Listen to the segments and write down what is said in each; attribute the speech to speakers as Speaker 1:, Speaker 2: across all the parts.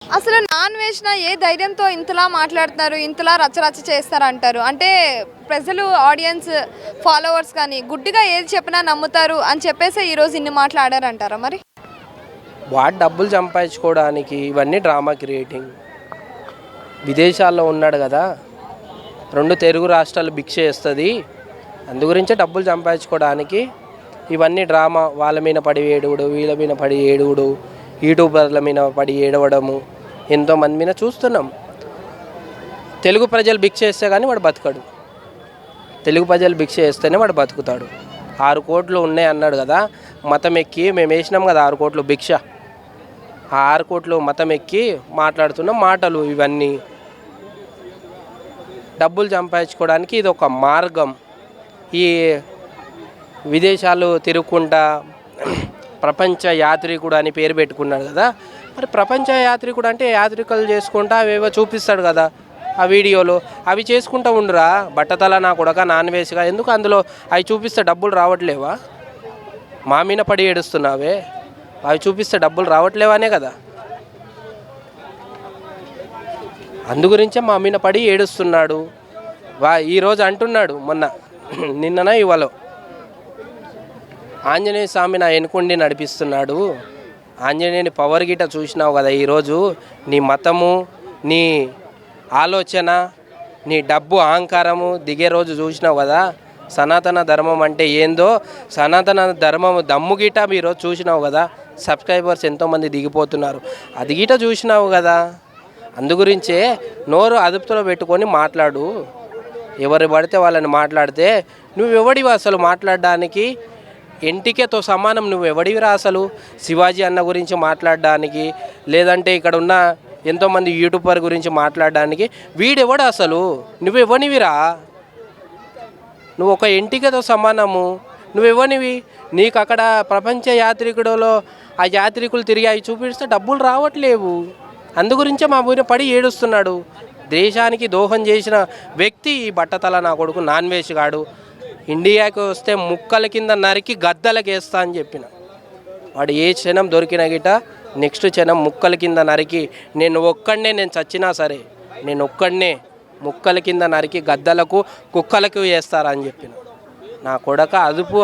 Speaker 1: అసలు నాన్ వెజ్‌న ఏ ధైర్యంతో ఇంతలా మాట్లాడుతున్నారు, ఇంతలా రచ్చరచ్చ చేస్తారంటారు? అంటే ప్రజలు, ఆడియన్స్, ఫాలోవర్స్ కానీ గుడ్డిగా ఏది చెప్పినా నమ్ముతారు అని చెప్పేసే ఈరోజు ఇన్ని మాట్లాడారంటారా మరి?
Speaker 2: వాడు డబ్బులు సంపాదించుకోవడానికి ఇవన్నీ డ్రామా క్రియేటింగ్. విదేశాల్లో ఉన్నాడు కదా, 2 తెలుగు రాష్ట్రాలు భిక్ష చేస్తుంది, అందుగురించే డబ్బులు సంపాదించుకోవడానికి ఇవన్నీ డ్రామా. వాళ్ళ మీద పడి ఏడువుడు, వీళ్ళ మీద పడి ఏడువుడు, యూట్యూబర్ల మీద పడి ఏడవడము ఎంతోమంది మీద చూస్తున్నాం. తెలుగు ప్రజలు భిక్ష చేస్తే కానీ వాడు బతకడు. తెలుగు ప్రజలు భిక్ష చేస్తేనే వాడు బతుకుతాడు. 6 కోట్లు ఉన్నాయి అన్నాడు కదా, మతం ఎక్కి మేము వేసినాం కదా 6 కోట్లు భిక్ష. ఆ 6 కోట్లు మతం ఎక్కి మాట్లాడుతున్న మాటలు ఇవన్నీ. డబ్బులు సంపాదించుకోవడానికి ఇది ఒక మార్గం. ఈ విదేశాలు తిరుగుకుంటా ప్రపంచ యాత్రికుడు అని పేరు పెట్టుకున్నాడు కదా, మరి ప్రపంచ యాత్రికుడు అంటే యాత్రికలు చేసుకుంటా అవేవో చూపిస్తాడు కదా ఆ వీడియోలో, అవి చేసుకుంటూ ఉండురా. బట్టతల నా కొడక నాన్ వెజ్గా ఎందుకు అందులో అవి చూపిస్తే డబ్బులు రావట్లేవా? మా మీద పడి ఏడుస్తున్నావే, అవి చూపిస్తే డబ్బులు రావట్లేవనే కదా. అందుగురించే మా మీద పడి ఏడుస్తున్నాడు. ఈరోజు అంటున్నాడు, మొన్న నిన్నన ఇవాళ, ఆంజనేయ స్వామి నా ఎన్నుకుండి నడిపిస్తున్నాడు. ఆంజనేయుని పవర్ గిట చూసినావు కదా ఈరోజు. నీ మతము, నీ ఆలోచన, నీ డబ్బు అహంకారము దిగే రోజు చూసినావు కదా. సనాతన ధర్మం అంటే ఏందో, సనాతన ధర్మం దమ్ము గిట ఈరోజు చూసినావు కదా. సబ్స్క్రైబర్స్ ఎంతోమంది దిగిపోతున్నారు, అది గిట చూసినావు కదా. అందుగురించే నోరు అదుపులో పెట్టుకొని మాట్లాడు. ఎవరు పడితే వాళ్ళని మాట్లాడితే నువ్వెవడివి అసలు మాట్లాడడానికి? ఎంటికేతో సమానం నువ్వెవడివిరా అసలు శివాజీ అన్న గురించి మాట్లాడడానికి, లేదంటే ఇక్కడ ఉన్న ఎంతోమంది యూట్యూబర్ గురించి మాట్లాడడానికి? వీడెవడు అసలు? నువ్వెవనివిరా? నువ్వు ఒక ఎంటికతో సమానము. నువ్వెవనివి? నీకు అక్కడ ప్రపంచ యాత్రికుడులో ఆ యాత్రికులు తిరిగి అవి చూపిస్తే డబ్బులు రావట్లేవు. అందుగురించే మా ఊరిని పడి ఏడుస్తున్నాడు. దేశానికి దోహం చేసిన వ్యక్తి ఈ బట్టతల నా కొడుకు నాన్ వెజ్ గాడు. ఇండియాకి వస్తే ముక్కల కింద నరికి గద్దలకి వేస్తా అని చెప్పిన వాడు ఏ క్షణం దొరికిన గిట నెక్స్ట్ క్షణం ముక్కల కింద నరికి నేను చచ్చినా సరే నేను ఒక్కడనే ముక్కల కింద నరికి గద్దలకు కుక్కలకు వేస్తారా అని చెప్పిన. నా కొడక అదుపు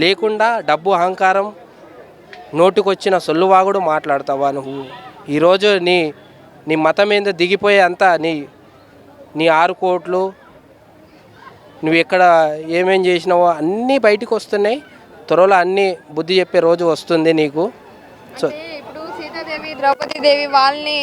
Speaker 2: లేకుండా డబ్బు అహంకారం నోటికొచ్చిన సొల్లువాగుడు మాట్లాడతావా నువ్వు? ఈరోజు నీ మతం ఏందో దిగిపోయే అంతా నీ 6 కోట్లు నువ్వు ఎక్కడ ఏమేం చేసినావో అన్నీ బయటకు వస్తున్నాయి. త్వరలో అన్నీ బుద్ధి చెప్పే రోజు వస్తుంది నీకు. సో
Speaker 1: ఇప్పుడు సీతాదేవి, ద్రౌపదీదేవి వాళ్ళని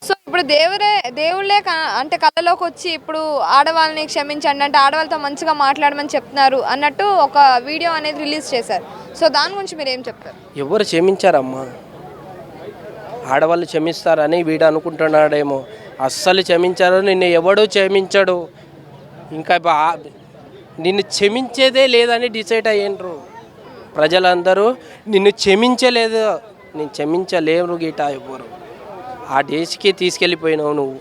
Speaker 1: సో ఇప్పుడు దేవుళ్ళే అంటే కళ్ళలోకి వచ్చి ఇప్పుడు ఆడవాళ్ళని క్షమించండి అంటే ఆడవాళ్ళతో మంచిగా మాట్లాడమని చెప్తున్నారు అన్నట్టు ఒక వీడియో అనేది రిలీజ్ చేశారు. సో దాని గురించి మీరు ఏం చెప్తారు?
Speaker 2: ఎవరు క్షమించారమ్మా? ఆడవాళ్ళు క్షమిస్తారని వీడు అనుకుంటున్నాడేమో. అస్సలు క్షమించారు. నిన్ను ఎవడూ క్షమించడు. ఇంకా నిన్ను క్షమించేదే లేదని డిసైడ్ అయ్యిండ్రు ప్రజలందరూ. నిన్ను క్షమించలేదు, నేను క్షమించలేరు గీట ఎవరు. ఆ డేస్కి తీసుకెళ్ళిపోయినావు నువ్వు.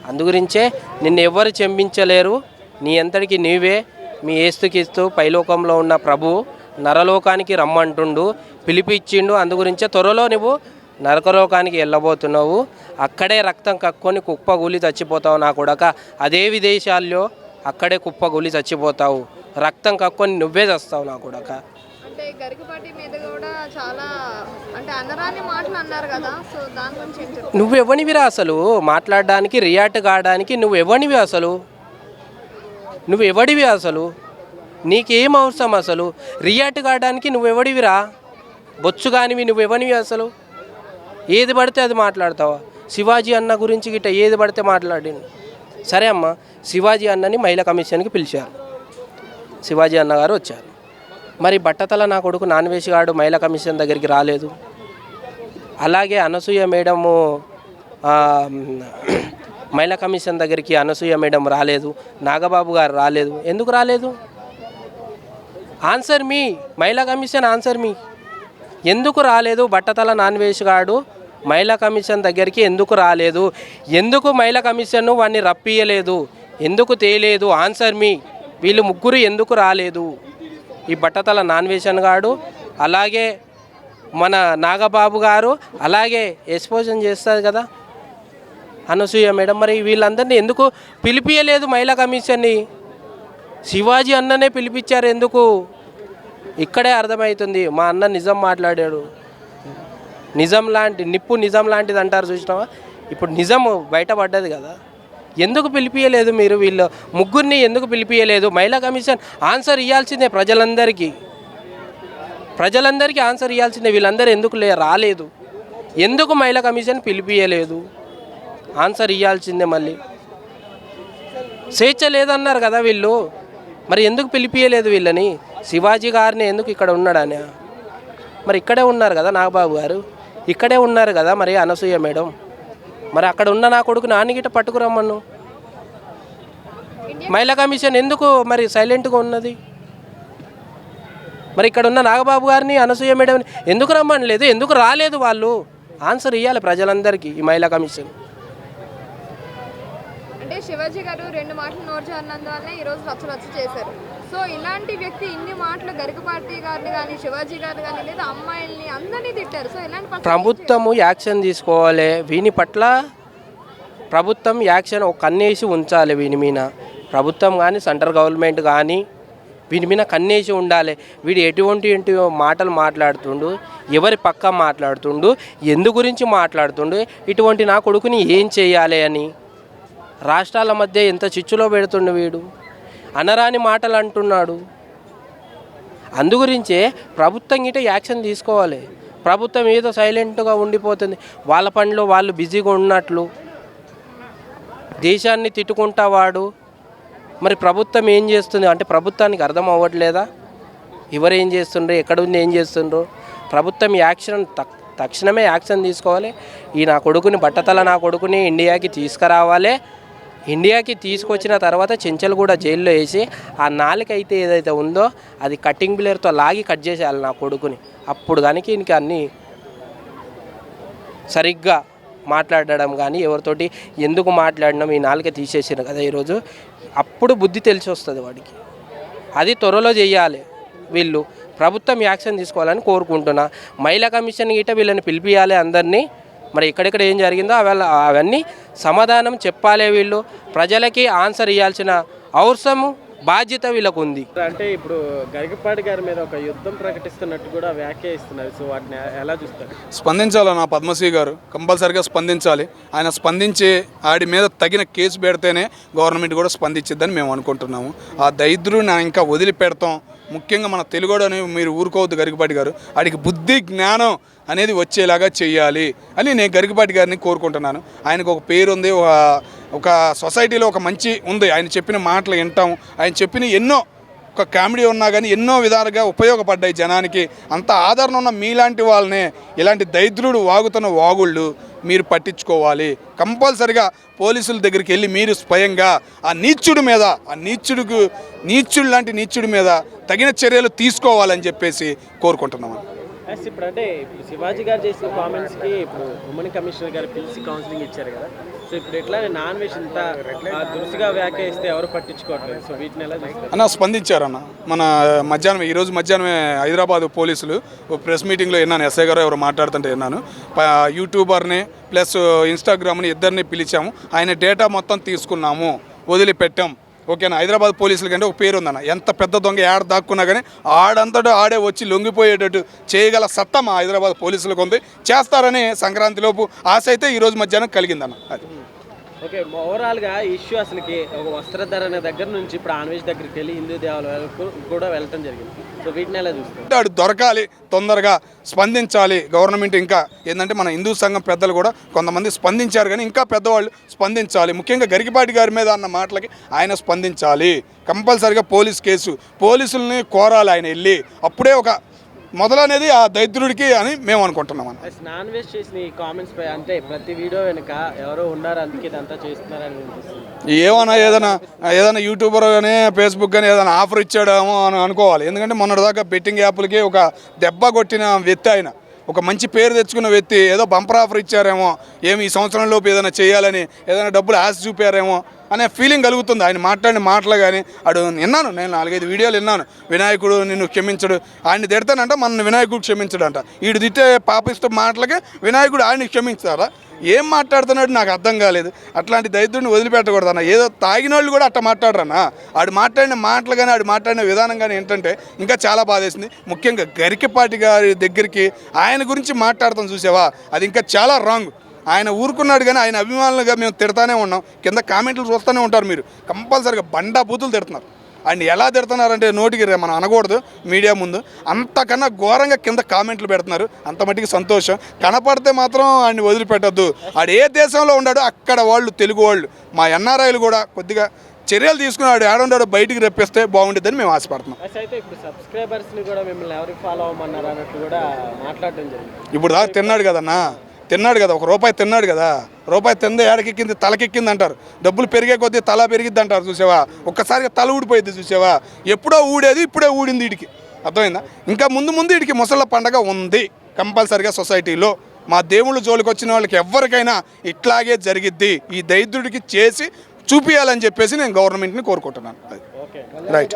Speaker 2: అందుగురించే నిన్ను ఎవరు క్షమించలేరు. నీ అంతటికి నీవే. మీ ఏస్తుకిస్తూ పైలోకంలో ఉన్న ప్రభు నరలోకానికి రమ్మంటుండు, పిలిపిచ్చిండు. అందుగురించే త్వరలో నువ్వు నరకలోకానికి వెళ్ళబోతున్నావు. అక్కడే రక్తం కక్కొని కుప్పగూలి చచ్చిపోతావు నా కొడక. అదే విదేశాల్లో అక్కడే కుప్పగూలి చచ్చిపోతావు. రక్తం కక్కొని నువ్వే చస్తావు నా కొడక.
Speaker 1: అంటే గరికపాటి మీద కూడా చాలా అంటే అనరాని మాటలు అన్నారు కదా. సో దాని గురించి ఏం చెప్తారు?
Speaker 2: నువ్వెవనివిరా అసలు మాట్లాడడానికి, రియాక్ట్ కావడానికి? నువ్వెవనివి అసలు? నువ్వెవడివి అసలు? నీకేం అవసరం అసలు రియాక్ట్ కావడానికి? నువ్వెవడివిరా? బొచ్చు కానివి నువ్వెవనివి అసలు? ఏది పడితే అది మాట్లాడతావా? శివాజీ అన్న గురించి గిట్ట ఏది పడితే మాట్లాడింది. సరే అమ్మ, శివాజీ అన్నని మహిళా కమిషన్కి పిలిచారు. శివాజీ అన్న గారు వచ్చారు. మరి బట్టతల నా కొడుకు నాన్ వెజ్ గాడు మహిళా కమిషన్ దగ్గరికి రాలేదు. అలాగే అనసూయ మేడము మహిళా కమిషన్ దగ్గరికి అనసూయ మేడం రాలేదు. నాగబాబు గారు రాలేదు. ఎందుకు రాలేదు? ఆన్సర్ మీ మహిళా కమిషన్, ఆన్సర్ మీ. ఎందుకు రాలేదు? బట్టతల నాన్ వెజ్ గాడు మహిళా కమిషన్ దగ్గరికి ఎందుకు రాలేదు? ఎందుకు మహిళా కమిషన్ వాడిని రప్పియలేదు? ఎందుకు తేలేదు? ఆన్సర్ మీ. వీళ్ళు ముగ్గురు ఎందుకు రాలేదు? ఈ బట్టతల నాన్ వెజ్ గాడు అలాగే మన నాగబాబు గారు అలాగే ఎక్స్పోజన్ చేస్తారు కదా అనసూయ మేడం. మరి వీళ్ళందరినీ ఎందుకు పిలిపియలేదు మహిళా కమిషన్ని? శివాజీ అన్ననే పిలిపించారు ఎందుకు? ఇక్కడే అర్థమవుతుంది. మా అన్న నిజం మాట్లాడాడు. నిజం లాంటి నిజం లాంటిది అంటారు చూసినావా? ఇప్పుడు నిజం బయటపడ్డది కదా. ఎందుకు పిలిపియలేదు మీరు? వీళ్ళు ముగ్గురిని ఎందుకు పిలిపియలేదు? మహిళా కమిషన్ ఆన్సర్ ఇవ్వాల్సిందే ప్రజలందరికీ ఆన్సర్ ఇవ్వాల్సిందే. వీళ్ళందరూ ఎందుకు రాలేదు? ఎందుకు మహిళా కమిషన్ పిలిపియలేదు? ఆన్సర్ ఇవ్వాల్సిందే. మళ్ళీ స్వేచ్ఛ లేదన్నారు కదా వీళ్ళు, మరి ఎందుకు పిలిపియలేదు వీళ్ళని? శివాజీ గారిని ఎందుకు ఇక్కడ ఉన్నాడని? మరి ఇక్కడే ఉన్నారు కదా నాగబాబు గారు, ఇక్కడే ఉన్నారు కదా మరి అనసూయ మేడం. మరి అక్కడ ఉన్న నా కొడుకు నాన్నగిట పట్టుకురమ్మను. మహిళా కమిషన్ ఎందుకు మరి సైలెంట్గా ఉన్నది? మరి ఇక్కడ ఉన్న నాగబాబు గారిని అనసూయ మేడం ఎందుకు రమ్మనలేదు? ఎందుకు రాలేదు? వాళ్ళు ఆన్సర్ ఇవ్వాలి ప్రజలందరికీ. ఈ మహిళా కమిషన్
Speaker 1: అంటే శివాజీ గారు 2 మాటలు నోరు జారినందువల్లనే ఈరోజు రచ్చ చేశారు. సో ఇలాంటి వ్యక్తి ఇన్ని మాటలు గరికపాటి గారిని కానీ శివాజీ గారిని కానీ లేదా అమ్మాయిల్ని అందరినీ తిట్టారు. సో ఇలాంటి
Speaker 2: ప్రభుత్వము యాక్షన్ తీసుకోవాలి. వీని పట్ల ప్రభుత్వం యాక్షన్ ఒక కన్నేసి ఉంచాలి. వీని మీద ప్రభుత్వం కానీ సెంట్రల్ గవర్నమెంట్ కానీ వీని మీద కన్నేసి ఉండాలి. వీడు ఎటువంటి మాటలు మాట్లాడుతుండు, ఎవరి పక్క మాట్లాడుతుండు, ఎందు గురించి మాట్లాడుతుండు, ఇటువంటి నా కొడుకుని ఏం చేయాలి అని రాష్ట్రాల మధ్య ఎంత చిచ్చులో పెడుతుండు వీడు. అనరాని మాటలు అంటున్నాడు. అందుగురించే ప్రభుత్వం గిట్ట యాక్షన్ తీసుకోవాలి. ప్రభుత్వం ఏదో సైలెంట్గా ఉండిపోతుంది, వాళ్ళ పనిలో వాళ్ళు బిజీగా ఉన్నట్లు దేశాన్ని తిట్టుకుంటా వాడు. మరి ప్రభుత్వం ఏం చేస్తుంది అంటే ప్రభుత్వానికి అర్థం అవ్వట్లేదా? ఎవరేం చేస్తుండ్రు, ఎక్కడుంది ఏం చేస్తుండ్రు? ప్రభుత్వం యాక్షన్ తక్షణమే యాక్షన్ తీసుకోవాలి. ఈ నా కొడుకుని బట్టతల నా కొడుకుని ఇండియాకి తీసుకురావాలి. ఇండియాకి తీసుకొచ్చిన తర్వాత చెంచలు కూడా జైల్లో వేసి ఆ నాలుక అయితే ఏదైతే ఉందో అది కటింగ్ బ్లేడ్తో లాగి కట్ చేసేయాలి నా కొడుకుని. అప్పుడు కానీ ఇంక అన్నీ సరిగ్గా మాట్లాడడం కానీ ఎవరితోటి ఎందుకు మాట్లాడినాం ఈ నాలుక తీసేసారు కదా ఈరోజు, అప్పుడు బుద్ధి తెలిసి వస్తుంది వాడికి. అది త్వరలో చేయాలి. వీళ్ళు ప్రభుత్వం యాక్షన్ తీసుకోవాలని కోరుకుంటున్నా. మహిళా కమిషన్ గిట్ట వీళ్ళని పిలిపియాలి అందరినీ. మరి ఎక్కడెక్కడ ఏం జరిగిందో అవన్నీ సమాధానం చెప్పాలి. వీళ్ళు ప్రజలకి ఆన్సర్ ఇవ్వాల్సిన అవసరము బాధ్యత వీళ్ళకు ఉంది.
Speaker 3: అంటే ఇప్పుడు గరికపాటి గారి మీద ఒక యుద్ధం ప్రకటిస్తున్నట్టు కూడా వ్యాఖ్యానిస్తున్నారు. సో వాటిని ఎలా చూస్తారు?
Speaker 4: స్పందించాలన్న పద్మశ్రీ గారు కంపల్సరిగా స్పందించాలి. ఆయన స్పందించి ఆడి మీద తగిన కేసు పెడితేనే గవర్నమెంట్ కూడా స్పందించిద్దని మేము అనుకుంటున్నాము. ఆ దరిద్రుని ఇంకా వదిలిపెడతాం. ముఖ్యంగా మన తెలుగుడని మీరు ఊరుకోవద్దు గరికపాటి గారు. ఆడికి బుద్ధి జ్ఞానం అనేది వచ్చేలాగా చేయాలి అని నేను గరికపాటి గారిని కోరుకుంటున్నాను. ఆయనకు ఒక పేరు ఉంది, ఒక సొసైటీలో ఒక మంచి ఉంది. ఆయన చెప్పిన మాటలు వింటాం. ఆయన చెప్పిన ఎన్నో ఒక కామెడీ ఉన్నా కానీ ఎన్నో విధాలుగా ఉపయోగపడ్డాయి జనానికి. అంత ఆదరణ ఉన్న మీలాంటి వాళ్ళనే ఇలాంటి దరిద్రుడు వాగుతున్న వాగుళ్ళు మీరు పట్టించుకోవాలి. కంపల్సరిగా పోలీసుల దగ్గరికి వెళ్ళి మీరు స్వయంగా ఆ నీచుడి మీద, నీచుడు లాంటి నీచుడి మీద తగిన చర్యలు తీసుకోవాలని చెప్పేసి కోరుకుంటున్నాము.
Speaker 3: ఇప్పుడు అంటే ఇప్పుడు శివాజీ గారు చేసిన కామెంట్స్కి ఇప్పుడు ఉమెన్ కమిషనర్ గారు పిలిచి కౌన్సిలింగ్ ఇచ్చారు కదా. సో ఇప్పుడు ఎట్లా నాన్ వెజ్ ఇంత దురుసుగా వ్యాఖ్యానిస్తే ఎవరు పట్టించుకోవట్లేదు. సో వీటిని ఎలా చూస్తారు
Speaker 4: అన్న? స్పందించారన్న. మన ఈరోజు మధ్యాహ్నమే హైదరాబాద్ పోలీసులు ప్రెస్ మీటింగ్లో విన్నాను. ఎస్ఐ గారు ఎవరు మాట్లాడుతుంటే విన్నాను. యూట్యూబర్ని ప్లస్ ఇన్స్టాగ్రామ్ని ఇద్దరిని పిలిచాము. ఆయన డేటా మొత్తం తీసుకున్నాము, వదిలిపెట్టాం. ఓకేనా? హైదరాబాద్ పోలీసుల కంటే ఒక పేరు ఉందన్న. ఎంత పెద్ద దొంగ ఏడ దాక్కున్నా కానీ ఆడంతటా ఆడే వచ్చి లొంగిపోయేటట్టు చేయగల సత్తా మా హైదరాబాద్ పోలీసులకు ఉంది. చేస్తారని సంక్రాంతిలోపు ఆశ అయితే ఈరోజు మధ్యాహ్నం కలిగిందన్న. అది
Speaker 3: ఓకే. ఓవరాల్గా ఇష్యూ అసలుకి ఒక వస్త్రధరణ దగ్గర నుంచి ఇప్పుడు ఆన్వేష్ దగ్గరికి వెళ్ళి హిందూ దేవాలయాలకు కూడా వెళ్ళటం జరిగింది. సో వీటిని ఎలా చూస్తారు?
Speaker 4: వాడు దొరకాలి, తొందరగా స్పందించాలి గవర్నమెంట్. ఇంకా ఏంటంటే మన హిందూ సంఘం పెద్దలు కూడా కొంతమంది స్పందించారు, కానీ ఇంకా పెద్దవాళ్ళు స్పందించాలి. ముఖ్యంగా గరికపాటి గారి మీద అన్న మాటలకి ఆయన స్పందించాలి. కంపల్సరిగా పోలీసుల్ని కోరాలి ఆయన వెళ్ళి. అప్పుడే ఒక మొదలనేది ఆ దరిద్రుడికి అని మేము అనుకుంటున్నాం.
Speaker 3: నాన్ వెజ్ చేసిన ఈ కామెంట్స్ పై అంటే ప్రతి వీడియో వెనుక ఎవరో ఉన్నారు, అందుకే ఇదంతా చేస్తున్నారని అనిపిస్తుంది.
Speaker 4: ఏదైనా యూట్యూబర్ కానీ ఫేస్బుక్ కానీ ఏదైనా ఆఫర్ ఇచ్చాడేమో అని అనుకోవాలి. ఎందుకంటే మొన్నటిదాకా బెట్టింగ్ యాప్లకి ఒక దెబ్బ కొట్టిన వ్యక్తి ఆయన, ఒక మంచి పేరు తెచ్చుకున్న వ్యక్తి. ఏదో బంపర్ ఆఫర్ ఇచ్చారేమో, ఏమి ఈ సంవత్సరంలోపు ఏదైనా చేయాలని ఏదైనా డబ్బులు ఆశ చూపారేమో అనే ఫీలింగ్ కలుగుతుంది ఆయన మాట్లాడిన మాటలు. కానీ అడు విన్నాను, నేను 4-5 వీడియోలు విన్నాను. వినాయకుడు నిన్ను క్షమించడు, ఆయన్ని తిడతానంట, మన వినాయకుడు క్షమించడంట. వీడు తిట్టే పాపిస్తూ మాటలకి వినాయకుడు ఆయన్ని క్షమించారా? ఏం మాట్లాడుతున్నాడు నాకు అర్థం కాలేదు. అట్లాంటి దరిద్రుడిని వదిలిపెట్టకూడదు అన్న. ఏదో తాగిన వాళ్ళు కూడా అట్లా మాట్లాడరన్నా. ఆడు మాట్లాడిన మాటలు కానీ ఆడు మాట్లాడిన విధానం కానీ ఏంటంటే ఇంకా చాలా బాధేసింది. ముఖ్యంగా గరికపాటి గారి దగ్గరికి ఆయన గురించి మాట్లాడతాం చూసావా, అది ఇంకా చాలా రాంగ్. ఆయన ఊరుకున్నాడు కానీ ఆయన అభిమానులుగా మేము తిడతానే ఉన్నాం. కింద కామెంట్లు చూస్తూనే ఉంటారు మీరు. కంపల్సరీగా బండా బూతులు తిడుతున్నారు. ఆయన ఎలా తిడుతున్నారంటే నోటికి మనం అనకూడదు మీడియా ముందు, అంతకన్నా ఘోరంగా కింద కామెంట్లు పెడుతున్నారు. అంత మట్టికి సంతోషం. కనపడితే మాత్రం ఆయన వదిలిపెట్టద్దు. ఆడు ఏ దేశంలో ఉన్నాడో అక్కడ వాళ్ళు, తెలుగు వాళ్ళు, మా ఎన్ఆర్ఐలు కూడా కొద్దిగా చర్యలు తీసుకున్నాడు. ఏడుండాడో బయటికి రప్పిస్తే బాగుంటుందని మేము ఆశపడుతున్నాం.
Speaker 3: అయితే ఇప్పుడు సబ్స్క్రైబర్స్ని కూడా మిమ్మల్ని ఎవరికి ఫాలో అవ్వమన్నారు అన్నట్టు కూడా మాట్లాడడం జరిగింది.
Speaker 4: ఇప్పుడు దాకా తిన్నాడు కదన్నా, తిన్నాడు కదా, ₹1 తిన్నాడు కదా, రూపాయి తిందే ఏడకెక్కింది తలకెక్కింది అంటారు. డబ్బులు పెరిగే కొద్దీ తల పెరిగిద్ది అంటారు చూసావా. ఒక్కసారిగా తల ఊడిపోయింది చూసావా. ఎప్పుడో ఊడేది ఇప్పుడే ఊడింది వీడికి, అర్థమైందా? ఇంకా ముందు వీడికి ముసళ్ళ పండగ ఉంది కంపల్సరిగా సొసైటీలో. మా దేవుళ్ళు జోలికి వచ్చిన వాళ్ళకి ఎవరికైనా ఇట్లాగే జరిగిద్ది. ఈ దరిద్రుడికి చేసి చూపించాలని చెప్పేసి నేను గవర్నమెంట్ని కోరుకుంటున్నాను. రైట్,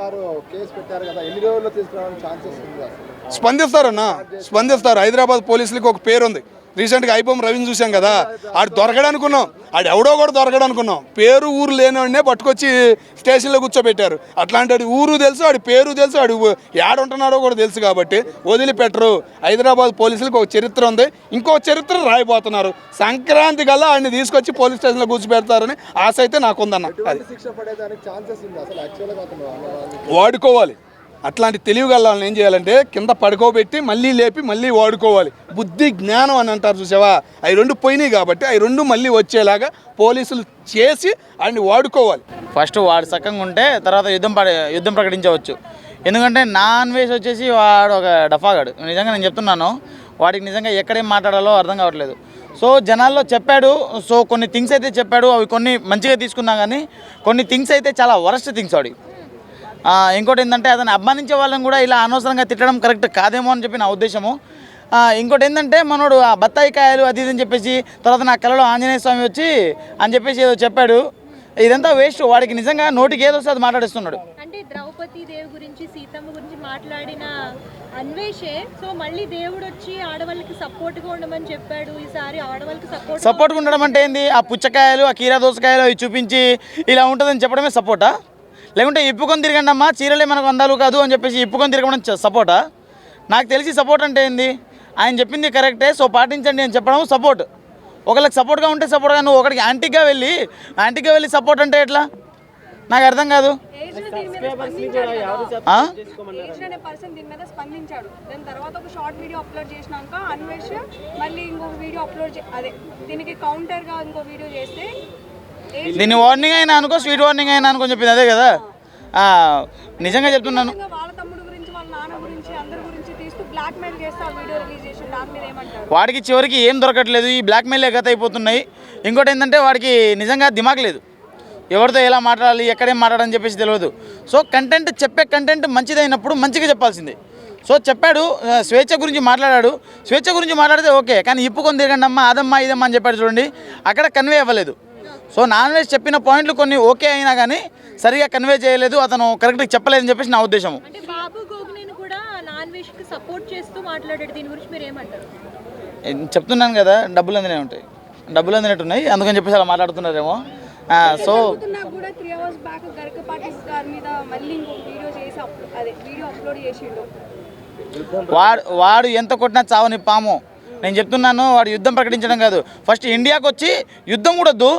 Speaker 4: స్పందిస్తారు. హైదరాబాద్ పోలీసులకి ఒక పేరు ఉంది. రీసెంట్గా ఐబొమ్మ రవిని చూసాం కదా, ఆడు దొరకడనుకున్నాం, ఆడు ఎవడో కూడా దొరకడనుకున్నాం. పేరు ఊరు లేనివాడినే పట్టుకొచ్చి స్టేషన్లో కూర్చోబెట్టారు. అట్లాంటి ఊరు తెలుసు, ఆడి పేరు తెలుసు, ఆడు ఏడుంటున్నాడో కూడా తెలుసు. కాబట్టి వదిలిపెట్టరు. హైదరాబాద్ పోలీసులకు ఒక చరిత్ర ఉంది, ఇంకో చరిత్ర రాయబోతున్నారు. సంక్రాంతి కల్లా ఆయన్ని తీసుకొచ్చి పోలీస్ స్టేషన్లో కూర్చోబెడతారని ఆశ అయితే నాకుందన్న. అది వాడుకోవాలి. అట్లాంటి తెలివి గల్లాలను ఏం చేయాలంటే కింద పడుకోబెట్టి మళ్ళీ లేపి మళ్ళీ వాడుకోవాలి. బుద్ధి జ్ఞానం అని అంటారు చూసావా, అవి 2 పోయినాయి. కాబట్టి అవి 2 మళ్ళీ వచ్చేలాగా పోలీసులు చేసి ఆయన్ని వాడుకోవాలి.
Speaker 5: ఫస్ట్ వాడు సక్కంగా ఉంటే తర్వాత యుద్ధం ప్రకటించవచ్చు. ఎందుకంటే నాన్ వెజ్ వచ్చేసి వాడు ఒక డఫాగాడు. నిజంగా నేను చెప్తున్నాను, వాడికి నిజంగా ఎక్కడేం మాట్లాడాలో అర్థం కావట్లేదు. సో జనాల్లో చెప్పాడు. సో కొన్ని థింగ్స్ అయితే చెప్పాడు, అవి కొన్ని మంచిగా తీసుకున్నా కానీ కొన్ని థింగ్స్ అయితే చాలా వరస్ట్ థింగ్స్ వాడి. ఇంకోటి ఏంటంటే అతను అభిమానించే వాళ్ళని కూడా ఇలా అనవసరంగా తిట్టడం కరెక్ట్ కాదేమో అని చెప్పి నా ఉద్దేశము. ఇంకోటి ఏంటంటే మనోడు ఆ బత్తాయి కాయలు అది ఇది అని చెప్పేసి తర్వాత నా కళలో ఆంజనేయ స్వామి వచ్చి అని చెప్పేసి ఏదో చెప్పాడు. ఇదంతా వేస్ట్. వాడికి నిజంగా నోటికి ఏదో వస్తే అది మాట్లాడిస్తున్నాడు.
Speaker 6: అంటే ద్రౌపది దేవి గురించి, సీతమ్మ గురించి మాట్లాడిన అన్వేషే సో మళ్ళీ దేవుడు వచ్చి ఆడవాళ్ళకి సపోర్ట్గా ఉండమని చెప్పాడు. ఈసారి ఆడవాళ్ళకి సపోర్ట్గా ఉండడం
Speaker 5: అంటే ఏంది? ఆ పుచ్చకాయలు, ఆ కీరా దోసకాయలు అవి చూపించి ఇలా ఉంటుందని చెప్పడమే సపోర్టా? లేకుంటే ఇప్పుకొని తిరగండి అమ్మా, చీరలే మనకు అందాలు కాదు అని చెప్పేసి ఇప్పుకొని తిరగడం సపోర్టా? నాకు తెలిసి సపోర్ట్ అంటే ఏంది? ఆయన చెప్పింది కరెక్టే, సో పాటించండి అని చెప్పడం సపోర్ట్. ఒకళ్ళకి సపోర్ట్గా ఉంటే సపోర్ట్గా, నువ్వు ఒకటికి యాంటీగా వెళ్ళి సపోర్ట్ అంటే ఎట్లా? నాకు అర్థం కాదు.
Speaker 1: స్పందించాడు. దాని తర్వాత ఒక షార్ట్ వీడియో అప్లోడ్ చేసినాక అన్వేష్ మళ్ళీ ఇంకొక వీడియో అప్లోడ్ అదే దీనికి కౌంటర్గా ఇంకో వీడియో చేస్తే
Speaker 5: దీన్ని వార్నింగ్ అయినా అనుకో, స్వీట్ వార్నింగ్ అయినా అనుకో చెప్పింది అదే కదా. నిజంగా చెప్తున్నాను,
Speaker 1: వాళ్ళ తమ్ముడు గురించి వాళ్ళ నాన్న గురించి అందరి గురించి తీస్తూ బ్లాక్ మెయిల్ చేస్తే ఆ వీడియో రిలీజ్ చేసి దాని మీద ఏమంటారు?
Speaker 5: వాడికి చివరికి ఏం దొరకట్లేదు, ఈ బ్లాక్ మెయిల్ గత అయిపోతున్నాయి. ఇంకోటి ఏంటంటే వాడికి నిజంగా దిమాగ్ లేదు, ఎవరితో ఎలా మాట్లాడాలి ఎక్కడేం మాట్లాడాలని చెప్పేసి తెలియదు. సో చెప్పే కంటెంట్ మంచిదైనప్పుడు మంచిగా చెప్పాల్సిందే. సో చెప్పాడు, స్వేచ్ఛ గురించి మాట్లాడాడు. స్వేచ్ఛ గురించి మాట్లాడితే ఓకే, కానీ ఇప్పుకొని తిరగండి అమ్మా, అదమ్మా ఇదమ్మా అని చెప్పాడు చూడండి, అక్కడ కన్వే అవ్వలేదు. సో నాన్ వెజ్ చెప్పిన పాయింట్లు కొన్ని ఓకే అయినా కానీ సరిగా కన్వే చేయలేదు, అతను కరెక్ట్గా చెప్పలేదని చెప్పేసి నా ఉద్దేశం.
Speaker 6: అంటే బాబు గోగునేని కూడా నాన్ వెజ్ కి సపోర్ట్ చేస్తూ మాట్లాడాడు. దీని గురించి మీరు ఏమంటారు?
Speaker 5: చెప్తున్నాను కదా, డబ్బులు అందినట్టున్నాయి, అందుకని చెప్పేసి అలా మాట్లాడుతున్నారేమో. సో
Speaker 1: కూడా 3 hours బ్యాక్ గరికపాటి గారి మీద మళ్ళీ ఇంకొక వీడియో చేసి వీడియో అప్లోడ్ చేసిండు.
Speaker 5: వాడు ఎంత కొట్టినా చావని పాము. నేను చెప్తున్నాను, వాడు యుద్ధం ప్రకటించడం కాదు, ఫస్ట్ ఇండియాకి వచ్చి యుద్ధం కూడా వద్దు,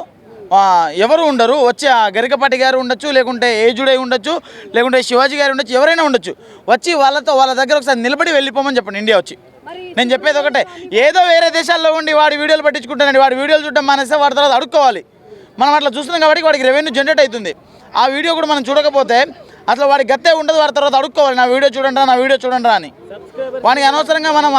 Speaker 5: ఎవరు ఉండరు, వచ్చి ఆ గరికపాటి గారు ఉండొచ్చు, లేకుంటే ఏజుడై ఉండొచ్చు, లేకుంటే శివాజీ గారు ఉండొచ్చు, ఎవరైనా ఉండొచ్చు, వచ్చి వాళ్ళ దగ్గర ఒకసారి నిలబడి వెళ్ళిపోమని చెప్పండి. ఇండియా వచ్చి నేను చెప్పేది ఒకటే, ఏదో వేరే దేశాల్లో ఉండి వాడి వీడియోలు పట్టించుకుంటానండి, వాడి వీడియోలు చూడడం మానేస్తే వాడి తర్వాత అడుక్కోవాలి. మనం అట్లా చూస్తున్నాం కాబట్టి వాడికి రెవెన్యూ జనరేట్ అవుతుంది. ఆ వీడియో కూడా మనం చూడకపోతే అట్లా వాడికి గత్తే ఉండదు, వాడి తర్వాత అడుక్కోవాలి, నా వీడియో చూడండి రా అని. వాడికి అనవసరంగా మనం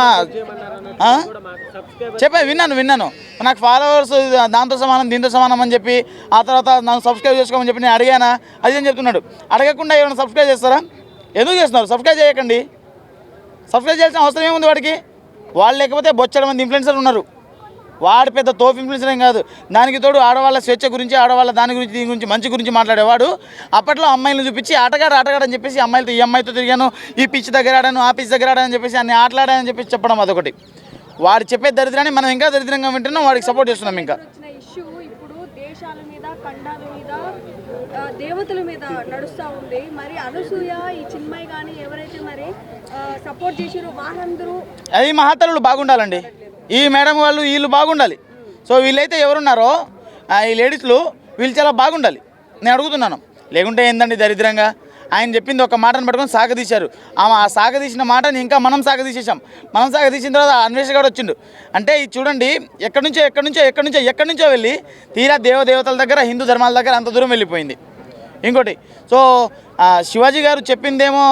Speaker 5: విన్నాను నాకు ఫాలోవర్స్ దాంతో సమానం దీంతో సమానం అని చెప్పి ఆ తర్వాత నన్ను సబ్స్క్రైబ్ చేసుకోమని చెప్పి నేను అడిగానా అది అని చెప్తున్నాడు. అడగకుండా ఏమైనా సబ్స్క్రైబ్ చేస్తారా? ఎందుకు చేస్తున్నారు? సబ్స్క్రైబ్ చేయకండి. సబ్స్క్రైబ్ చేయాల్సిన అవసరం ఏముంది వాడికి? వాళ్ళు లేకపోతే బొచ్చడం మంది ఇన్ఫ్లుయెన్సర్లు ఉన్నారు, వాడు పెద్ద తోపు ఇన్ఫ్లుయెన్సర్ ఏం కాదు. దానికి తోడు ఆడవాళ్ళ స్వేచ్ఛ గురించి, ఆడవాళ్ళ దాని గురించి, దీని గురించి, మంచి గురించి మాట్లాడేవాడు. అప్పట్లో అమ్మాయిలను చూపించి ఆటగాడు అని చెప్పేసి అమ్మాయిలతో, ఈ అమ్మాయితో తిరిగాను, ఈ పిచ్ దగ్గర ఆడాను, ఆ పిచ్ దగ్గర ఆడాను అని చెప్పేసి అన్ని ఆటలాడానని చెప్పేసి చెప్పడం అదొకటి. వాడు చెప్పే దరిద్రాన్ని మనం ఇంకా దరిద్రంగా వింటున్నాం, వాడికి సపోర్ట్ చేస్తున్నాం. ఇంకా
Speaker 7: వచ్చిన ఇష్యూ ఇప్పుడు దేశాల మీద, ఖండాల మీద, దేవతల మీద నడుస్తూ ఉంది. మరి అనసూయ, ఈ చిన్మయ్ కానీ ఎవరైతే మరి సపోర్ట్ చేసారో వాళ్ళందరూ
Speaker 5: అది మహాతల్లులు బాగుండాలండి. ఈ మేడం వాళ్ళు వీళ్ళు బాగుండాలి. సో వీళ్ళైతే ఎవరున్నారో ఈ లేడీస్లు వీళ్ళు చాలా బాగుండాలి నేను అడుగుతున్నాను. లేకుంటే ఏందండి దరిద్రంగా ఆయన చెప్పింది ఒక మాటను పట్టుకొని సాగదీశారు. ఆ సాగదీసిన మాటని ఇంకా మనం సాగదీసేసాం. మనం సాగదీసిన తర్వాత అన్వేష్ గారు వచ్చిండు. అంటే ఇది చూడండి, ఎక్కడి నుంచో వెళ్ళి తీరా దేవతల దగ్గర, హిందూ ధర్మాల దగ్గర అంత దూరం వెళ్ళిపోయింది. ఇంకోటి, సో శివాజీ గారు చెప్పిందేమో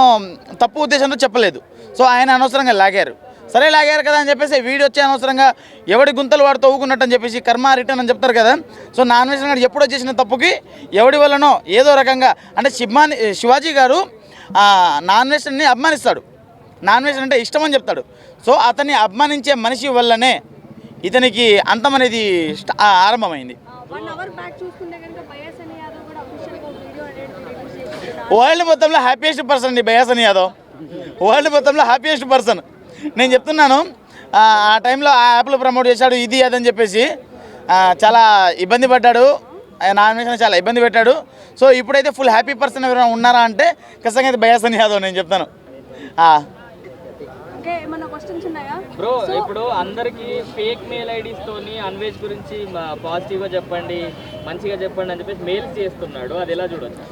Speaker 5: తప్పు ఉద్దేశంతో చెప్పలేదు. సో ఆయన అనవసరంగా లాగారు. సరే లాగారు కదా అని చెప్పేసి వీడియో వచ్చి అనవసరంగా ఎవడి గుంతలు వాడు తవ్వుకున్నట్టు అని చెప్పేసి కర్మ రిటర్న్ అని చెప్తారు కదా. సో నాన్వేషన్ గారు ఎప్పుడో చేసిన తప్పుకి ఎవడి వల్లనో ఏదో రకంగా అంటే శివాజీ గారు నాన్వేషన్ని అభిమానిస్తాడు. నాన్వేషన్ అంటే ఇష్టం అని చెప్తాడు. సో అతన్ని అభిమానించే మనిషి వల్లనే ఇతనికి అంతం అనేది ఆరంభమైంది.
Speaker 7: 1 అవర్ బ్యాక్ చూసుకుంటే కనుక బయాసని యాదవ్ కూడా అఫీషియల్గా వీడియో అనేది రిలీజ్ చేశారు.
Speaker 5: వరల్డ్ మొత్తంలో హ్యాపీయెస్ట్ పర్సన్ అండి బయాసని యాదవ్. వరల్డ్ మొత్తంలో హ్యాపీయెస్ట్ పర్సన్. నేను చెప్తున్నాను, ఆ టైంలో ఆ యాప్లో ప్రమోట్ చేశాడు ఇది అదని చెప్పేసి చాలా ఇబ్బంది పడ్డాడు. నామినేషన్ చాలా ఇబ్బంది పెట్టాడు. సో ఇప్పుడైతే ఫుల్ హ్యాపీ పర్సన్ ఎవరైనా ఉన్నారా అంటే ఖచ్చితంగా అయితే బయాసని యాదవ్ నేను చెప్తాను.
Speaker 7: ఓకే, ఏమన్నా క్వశ్చన్స్ ఉన్నాయా
Speaker 3: బ్రో? ఇప్పుడు అందరికి ఫేక్ మెయిల్ ఐడీస్ తోని అన్వేష్ గురించి పాజిటివ్గా చెప్పండి, మంచిగా చెప్పండి అని చెప్పేసి మెయిల్స్ చేస్తున్నాడు. అది ఎలా చూడొచ్చు?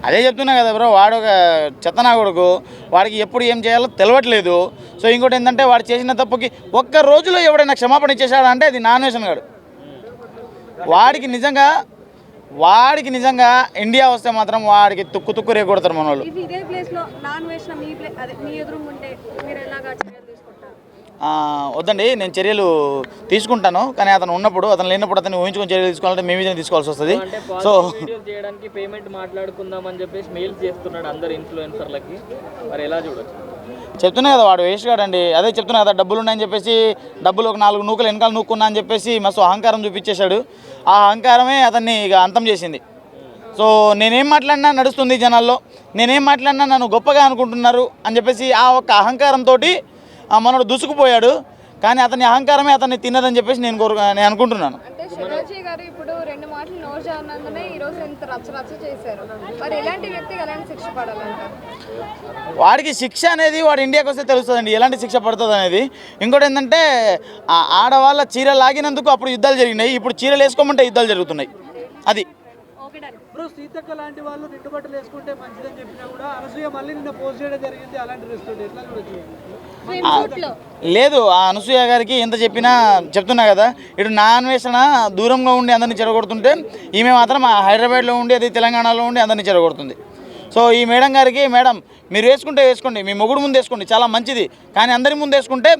Speaker 5: అదే చెప్తున్నా కదా బ్రో, వాడు ఒక చెత్తనా కొడుకు. వాడికి ఎప్పుడు ఏం చేయాలో తెలియట్లేదు. సో ఇంకోటి ఏంటంటే వాడు చేసిన తప్పుకి ఒక్క రోజులో ఎవడైనా క్షమాపణ ఇచ్చేసాడంటే అది నాన్వేషన్ గాడు. వాడికి నిజంగా ఇండియా వస్తే మాత్రం వాడికి తుక్కు రేగొడతారు మన వాళ్ళు.
Speaker 7: ఇదే ప్లేస్లో నాన్ వేసిన మీ ఎదురుగా ఉంటే మీరు ఎలాగా చర్యలు తీసుకుంటారు?
Speaker 5: వద్దండి, నేను చర్యలు తీసుకుంటాను. కానీ అతను ఉన్నప్పుడు, అతను లేనప్పుడు అతను ఊహించుకొని చర్యలు తీసుకోవాలంటే మేము ఇదే తీసుకోవాల్సి వస్తుంది. సో
Speaker 3: చేయడానికి పేమెంట్ మాట్లాడుకుందాం అని చెప్పేసి మెయిల్స్ చేస్తున్నాడు అందరు ఇన్ఫ్లుయెన్సర్లకి. మరి ఎలా చూడొచ్చు?
Speaker 5: చెప్తున్నా కదా వాడు వేస్ట్ కాడండి. అదే చెప్తున్నా కదా, డబ్బులు ఉన్నాయని చెప్పేసి డబ్బులు ఒక 4 నూకలు వెనకాల నూక్కున్నా అని చెప్పేసి మస్తు అహంకారం చూపించేశాడు. ఆ అహంకారమే అతన్ని ఇక అంతం చేసింది. సో నేనేం మాట్లాడినా నడుస్తుంది జనాల్లో, నేనేం మాట్లాడినా నన్ను గొప్పగా అనుకుంటున్నారు అని చెప్పేసి ఆ ఒక్క అహంకారంతో మనోడు దూసుకుపోయాడు. కానీ అతని అహంకారమే అతన్ని తిన్నదని చెప్పేసి నేను అనుకుంటున్నాను.
Speaker 1: అంటే శివాజీ గారు ఇప్పుడు 2 మాటలు నోరు జారినందునే ఈరోజు ఇంత రచ్చ చేశారు. మరి ఎలాంటి వ్యక్తికి ఎలాంటి శిక్ష పడాలంటారు?
Speaker 5: వాడికి శిక్ష అనేది వాడు ఇండియాకి వస్తే తెలుస్తుందండి ఎలాంటి శిక్ష పడుతుంది అనేది. ఇంకోటి ఏంటంటే ఆడవాళ్ళ చీరలు లాగినందుకు అప్పుడు యుద్ధాలు జరిగినాయి. ఇప్పుడు చీరలు వేసుకోమంటే యుద్ధాలు జరుగుతున్నాయి. అది
Speaker 8: బ్రో, సీతక్క లాంటి వాళ్ళు నిండు బట్టలు వేసుకుంటే మంచిదని చెప్పినా కూడా అనసూయ మళ్ళీ నిన్న పోస్ట్ చేయడం జరిగింది. అలాంటి రెస్టారెంట్ ఎట్లా చూడొచ్చు?
Speaker 5: లేదు, ఆ అనసూయ గారికి ఎంత చెప్పినా చెప్తున్నా కదా, ఇటు నాన్వేషణ దూరంగా ఉండి అందరినీ చెడగొడుతుంటే ఈమె మాత్రం హైదరాబాద్లో ఉండి, అది తెలంగాణలో ఉండి అందరినీ చెడగొడుతుంది. సో ఈ మేడం గారికి, మేడం మీరు వేసుకోండి, మీ మొగుడు ముందు వేసుకోండి, చాలా మంచిది. కానీ అందరి ముందు వేసుకుంటే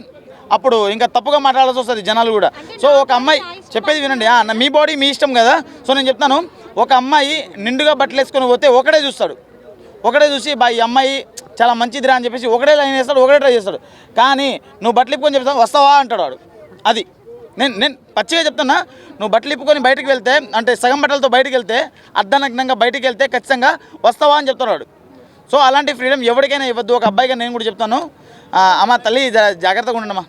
Speaker 5: అప్పుడు ఇంకా తప్పుగా మాట్లాడాల్సి వస్తుంది జనాలు కూడా. సో ఒక అమ్మాయి చెప్పేది వినండి, మీ బాడీ మీ ఇష్టం కదా. సో నేను చెప్తాను, ఒక అమ్మాయి నిండుగా బట్టలు వేసుకొని పోతే ఒకటే చూసి ఈ అమ్మాయి చాలా మంచిదిరా అని చెప్పేసి ఒకటే లైన్ వేస్తాడు, ఒకటే ట్రై చేస్తాడు. కానీ నువ్వు బట్టలు ఇప్పుకొని చెప్తావు వస్తావా అంటాడు వాడు. అది నేను పచ్చిగా చెప్తున్నా, నువ్వు బట్టలు ఇప్పుకొని బయటకు వెళ్తే, అంటే సగం బట్టలతో బయటకు వెళ్తే, అర్ధనగ్నంగా బయటకు వెళ్తే ఖచ్చితంగా వస్తావా అని చెప్తాడు వాడు. సో అలాంటి ఫ్రీడమ్ ఎవరికైనా ఇవ్వద్దు. ఒక అబ్బాయిగా నేను కూడా చెప్తాను, అమ్మ తల్లి జాగ్రత్తగా ఉండమ్మా.